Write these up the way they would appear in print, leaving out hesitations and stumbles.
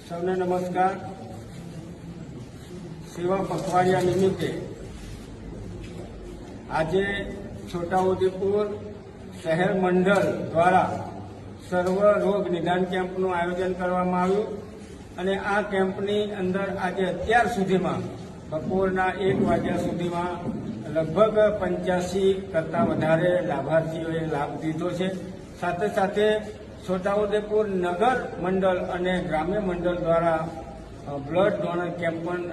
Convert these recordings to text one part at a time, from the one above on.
સૌને નમસ્કાર। સેવા પખવાડિયા નિમિત્તે આજે છોટાઉદેપુર શહેર મંડળ દ્વારા સર્વ રોગ નિદાન કેમ્પનું આયોજન કરવામાં આવ્યું અને આ કેમ્પની અંદર આજે અત્યાર સુધીમાં બપોરના 1 વાગ્યા સુધીમાં લગભગ 85 કરતાં વધારે લાભાર્થીઓએ લાભ લીધો છે। સાથે સાથે છોટાઉદેપુર નગર મંડળ અને ગ્રામ્ય મંડળ દ્વારા બ્લડ ડોનર કેમ્પ પણ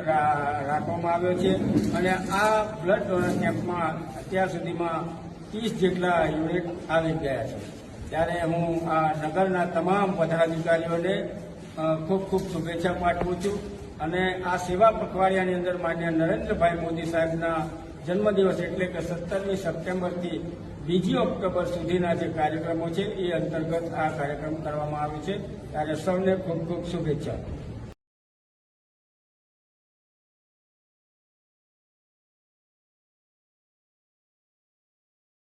રાખવામાં આવ્યો છે અને આ બ્લડ ડોનર કેમ્પમાં અત્યાર સુધીમાં 30 જેટલા યુનિટ આવી ગયા છે। ત્યારે હું આ નગરના તમામ પદાધિકારીઓને ખૂબ ખૂબ શુભેચ્છા પાઠવું છું અને આ સેવા પખવાડિયાની અંદર માન્ય નરેન્દ્રભાઈ મોદી સાહેબના જન્મદિવસ એટલે કે 17મી સપ્ટેમ્બરથી 2 ઓક્ટોબર સુધીના જે કાર્યક્રમો છે એ અંતર્ગત આ કાર્યક્રમ કરવામાં આવ્યો છે। ત્યારે સૌને ખૂબ ખૂબ શુભેચ્છા।